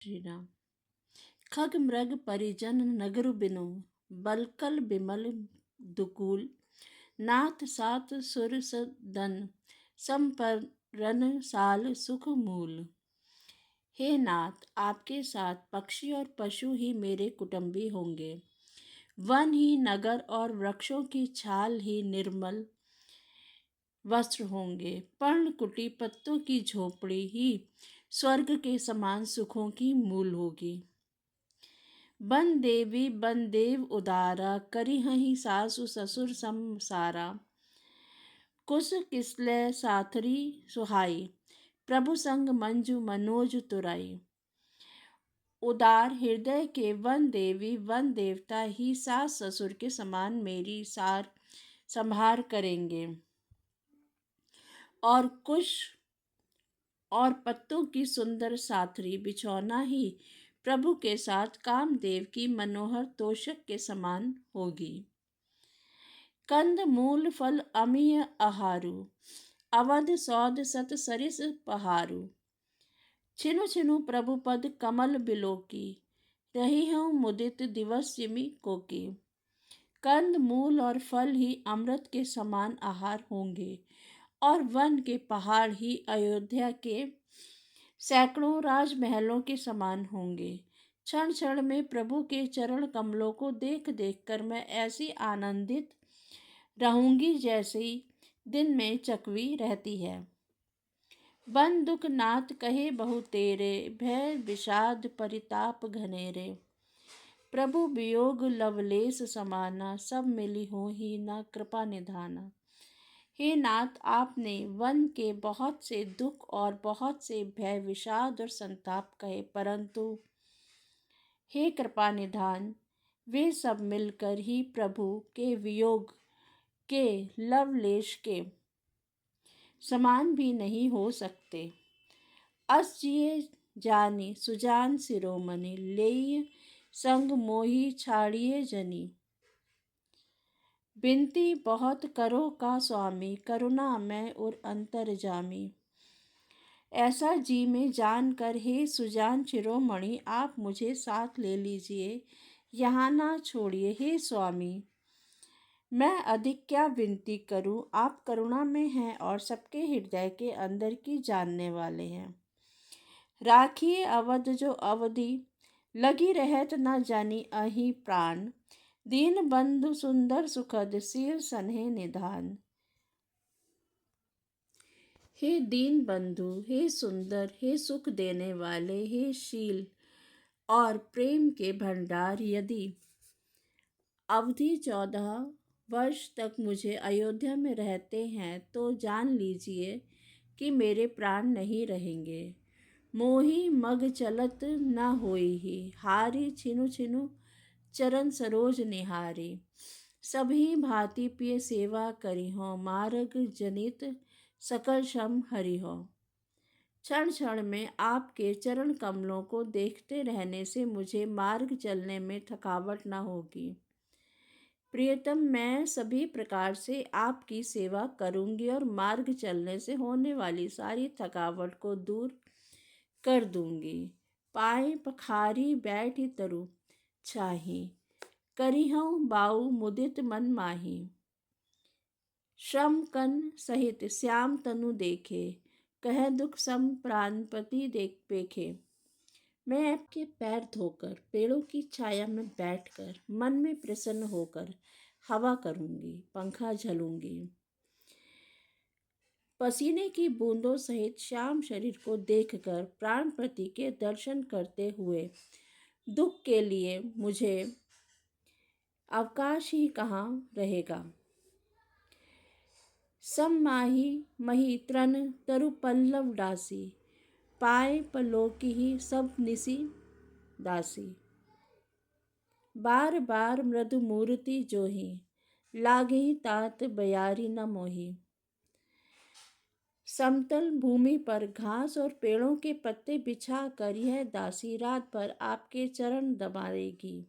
श्री राम। खग मृग परिजन नगर बिनु, बलकल बिमल दुकूल। नाथ सात सुर सदन, संपरन साल सुख मूल। हे नाथ, आपके साथ पक्षी और पशु ही मेरे कुटुंबी होंगे। वन ही नगर और वृक्षों की छाल ही निर्मल वस्त्र होंगे। पर्णकुटी पत्तों की झोपड़ी ही स्वर्ग के समान सुखों की मूल होगी। बन देवी बन देव उदारा, करिहहि सासु ससुर समसारा। कुश किसलय साथरी सुहाई, प्रभु संग मंजु मनोज तुराई। उदार हृदय के वन देवी वन देवता ही सास ससुर के समान मेरी सार संभार करेंगे। और कुश और पत्तों की सुंदर साथरी बिछौना ही प्रभु के साथ कामदेव की मनोहर तोषक के समान होगी। कंद मूल फल अमीय आहारु, अवध सौद सत सरिस पहारु। छिनु छिनु प्रभु पद कमल बिलोकी, रही हूँ मुदित दिवस सिमि कोकी। कंद मूल और फल ही अमृत के समान आहार होंगे, और वन के पहाड़ ही अयोध्या के सैकड़ों राजमहलों के समान होंगे। क्षण क्षण में प्रभु के चरण कमलों को देख देख कर मैं ऐसी आनंदित रहूंगी जैसे दिन में चकवी रहती है। बन दुख नाथ कहे बहु तेरे, भय विषाद परिताप घनेरे। प्रभु वियोग लवलेस समाना, सब मिली हो ही न कृपा निधाना। हे नाथ, आपने वन के बहुत से दुख और बहुत से भय विषाद और संताप कहे, परंतु हे कृपा निधान, वे सब मिलकर ही प्रभु के वियोग के लवलेश के समान भी नहीं हो सकते। अस जिए जानी सुजान सिरोमणि, लेई संग मोही छाड़िए जनी। बिनती बहुत करो का स्वामी, करुणा मैं और अंतर जामी। ऐसा जी में जान कर हे सुजान शिरोमणि, आप मुझे साथ ले लीजिए, यहाँ ना छोड़िए हे स्वामी। मैं अधिक क्या विनती करूं, आप करुणा में हैं और सबके हृदय के अंदर की जानने वाले हैं। राखिए अवध जो अवधि, लगी रहत न जानी अहि प्राण। दीन बंधु सुंदर सुखद, सील सन्हे निधान। हे दीन बंधु, हे सुंदर, हे सुख देने वाले, हे शील और प्रेम के भंडार, यदि अवधि 14 वर्ष तक मुझे अयोध्या में रहते हैं तो जान लीजिए कि मेरे प्राण नहीं रहेंगे। मोही मग चलत न होई ही, हारी छिनु छिनु चरण सरोज निहारी। सभी भांति पिय सेवा करी हो, मार्ग जनित सकल श्रम हरि हो। क्षण क्षण में आपके चरण कमलों को देखते रहने से मुझे मार्ग चलने में थकावट न होगी। प्रियतम, मैं सभी प्रकार से आपकी सेवा करूंगी और मार्ग चलने से होने वाली सारी थकावट को दूर कर दूंगी। पाए पखारी बैठी तरु छाही, करिहूँ बाऊ मुदित मन माही। श्रम कन सहित श्याम तनु देखे, कह दुख सम प्राणपति देख पेखे। मैं आपके पैर धोकर, पेड़ों की छाया में बैठकर, मन में प्रसन्न होकर हवा करूंगी, पंखा झलूंगी। पसीने की बूंदों सहित श्याम शरीर को देखकर प्राणपति के दर्शन करते हुए दुख के लिए मुझे अवकाश ही कहाँ रहेगा। सम्माही मही तृण तरु पल्लव डासी, पाए पलोकी ही सब निसी दासी। बार बार मृदु मूर्ति जोही, लागे तात बयारी न मोही। समतल भूमि पर घास और पेड़ों के पत्ते बिछा कर यह दासी रात भर आपके चरण दबाएगी।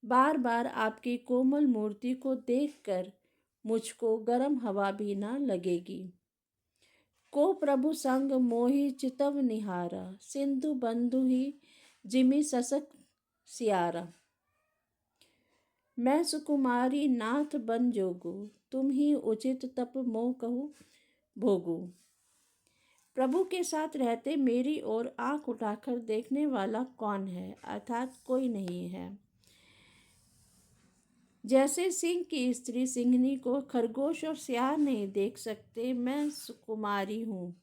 बार बार आपकी कोमल मूर्ति को देखकर मुझको गर्म हवा भी न लगेगी। को प्रभु संग मोहि चितव निहारा, सिंधु बंधु ही जिमि ससक सियारा। मैं सुकुमारी नाथ बन जोगू, तुम ही उचित तप मोह कहू भोगू। प्रभु के साथ रहते मेरी ओर आंख उठाकर देखने वाला कौन है, अर्थात कोई नहीं है। जैसे सिंह की स्त्री सिंहनी को खरगोश और सियार नहीं देख सकते, मैं सुकुमारी हूँ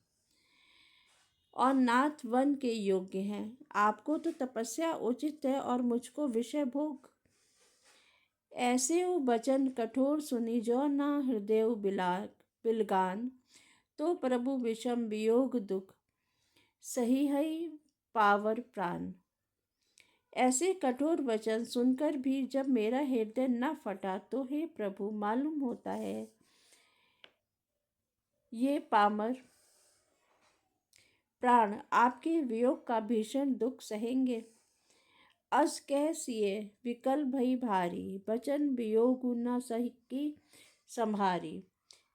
और नाथ वन के योग्य हैं। आपको तो तपस्या उचित है और मुझको विषय भोग। ऐसे वो बचन कठोर सुनी जो ना हृदय बिलगान, तो प्रभु विषम वियोग दुख सही है पावर प्राण। ऐसे कठोर वचन सुनकर भी जब मेरा हृदय न फटा, तो हे प्रभु मालूम होता है ये पामर प्राण आपके वियोग का भीषण दुख सहेंगे। अस कह सिए विकल भई भारी, बचन वियोग न सही संभारी।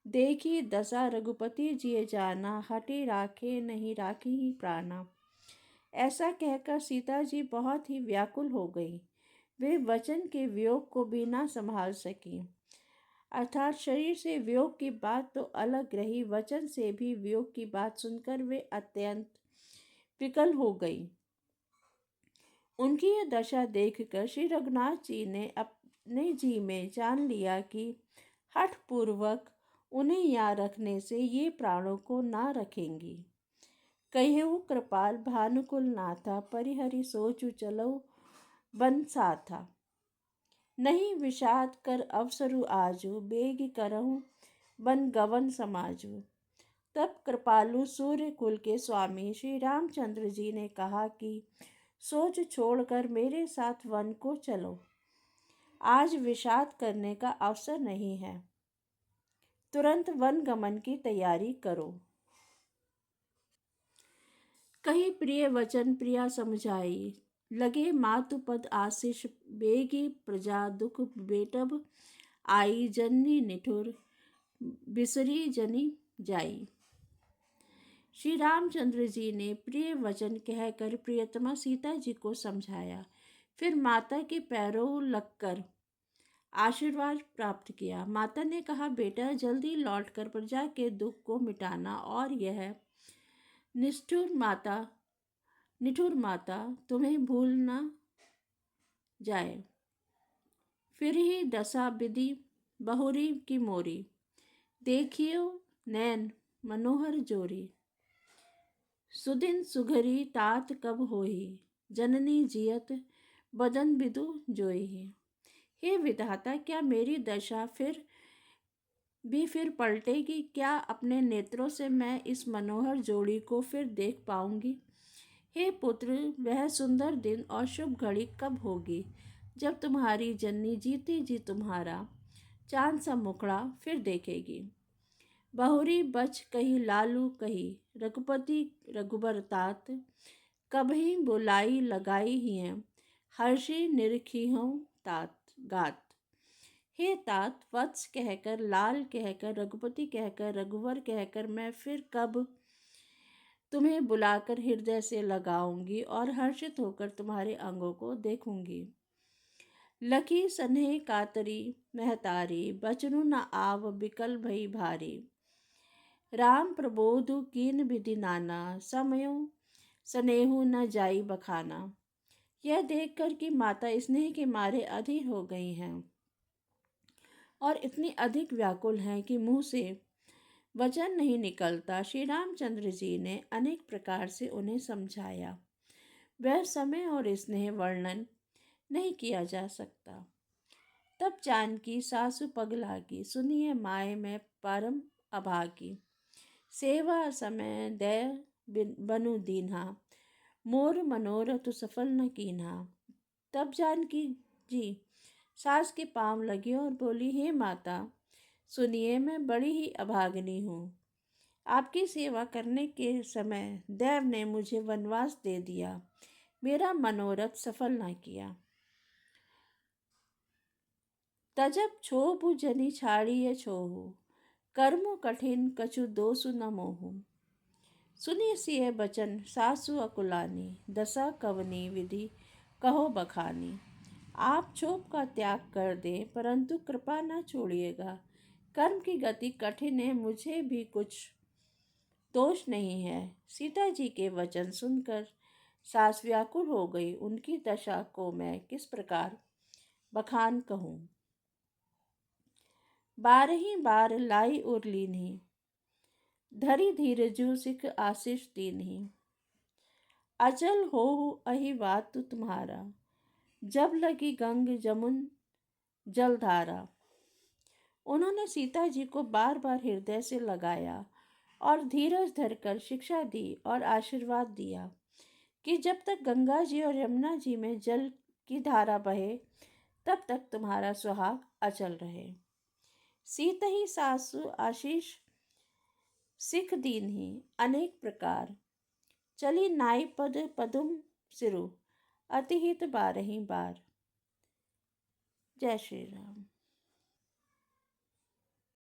देखी दशा रघुपति जिए जाना, हटे राखे नहीं राखी ही प्राणा। ऐसा कहकर सीता जी बहुत ही व्याकुल हो गई। वे वचन के वियोग को भी ना संभाल सकी। अर्थात शरीर से वियोग की बात तो अलग रही, वचन से भी वियोग की बात सुनकर वे अत्यंत विकल हो गई। उनकी यह दशा देखकर श्री रघुनाथ जी ने अपने जी में जान लिया कि हठ पूर्वक उन्हें यहाँ रखने से ये प्राणों को ना रखेंगी। कहियो कृपाल भानुकुल नाथा, परिहरि सोचु चलो बन साथा। नहीं विषाद कर अवसरु आजू, बेग करहूँ बन गवन समाजू। तब कृपालु सूर्य कुल के स्वामी श्री रामचंद्र जी ने कहा कि सोच छोड़कर मेरे साथ वन को चलो। आज विषाद करने का अवसर नहीं है, तुरंत वन गमन की तैयारी करो। कही प्रिय वचन प्रिया समझाई, लगे मातु पद आशीष बेगी प्रजा दुख बेटब आई। जननी निठुर बिसरी जनी जाई। श्री रामचंद्र जी ने प्रिय वचन कहकर प्रियतमा सीता जी को समझाया, फिर माता के पैरों लगकर आशीर्वाद प्राप्त किया। माता ने कहा, बेटा जल्दी लौटकर प्रजा के दुख को मिटाना और यह निठुर माता तुम्हें भूल न जाए। फिर ही दशा विधि बहुरी की मोरी, देखियो नैन मनोहर जोरी। सुदिन सुघरी तात कब होही, जननी जियत बदन बिदु जोही। हे विधाता, क्या मेरी दशा फिर पलटेगी? क्या अपने नेत्रों से मैं इस मनोहर जोड़ी को फिर देख पाऊंगी? हे पुत्र, वह सुंदर दिन और शुभ घड़ी कब होगी जब तुम्हारी जननी जीती जी तुम्हारा चांद सा मुखड़ा फिर देखेगी। बहुरी बच कही लालू कही, रघुपति रघुबर तात। कभी बुलाई लगाई हिय, हर्षि निरखी हूँ तात गात। हे तात, वत्स कहकर, लाल कहकर, रघुपति कहकर, रघुवर कहकर मैं फिर कब तुम्हें बुलाकर हृदय से लगाऊंगी और हर्षित होकर तुम्हारे अंगों को देखूंगी। लखी सन्हे कातरी महतारी, बचनु न आव बिकल भई भारी। राम प्रबोधु कीन विधि नाना, समयो स्नेहु न जाई बखाना। यह देखकर कि माता स्नेह के मारे अधीर हो गई हैं और इतनी अधिक व्याकुल हैं कि मुंह से वचन नहीं निकलता, श्री रामचंद्र जी ने अनेक प्रकार से उन्हें समझाया। वह समय और स्नेह वर्णन नहीं किया जा सकता। तब जानकी सासु पगलागी, सुनिए माए में परम अभागी। सेवा समय दय बनु दीन्हा, मोर मनोरथ सफल न कीन्हा। तब जानकी जी सास के पांव लगी और बोली, हे माता सुनिए, मैं बड़ी ही अभागिनी हूँ। आपकी सेवा करने के समय देव ने मुझे वनवास दे दिया, मेरा मनोरथ सफल न किया। तजब छोभु जनि छाड़िय छोहु, कर्म कठिन कछु दोषु न मोहु। सुनिए सिए बचन सासु अकुलानी, दशा कवनी विधि कहो बखानी। आप क्षोभ का त्याग कर दें, परंतु कृपा न छोड़िएगा। कर्म की गति कठिन है, मुझे भी कुछ दोष नहीं है। सीता जी के वचन सुनकर सास व्याकुल हो गई। उनकी दशा को मैं किस प्रकार बखान कहूँ। बारही बार लाई उर लीन्ही, धरी धीरजु सिख आशीष दीन्ही। अचल हो अहि बात तुम्हारा, जब लगी गंग जमुन जलधारा। उन्होंने सीता जी को बार बार हृदय से लगाया और धीरज धरकर शिक्षा दी और आशीर्वाद दिया कि जब तक गंगा जी और यमुना जी में जल की धारा बहे, तब तक तुम्हारा सुहाग अचल रहे। सीत ही सासु आशीष सिख दीन ही अनेक प्रकार, चली नाई पद पदुम सिरु, अतिहित बारही बार। जय श्री राम।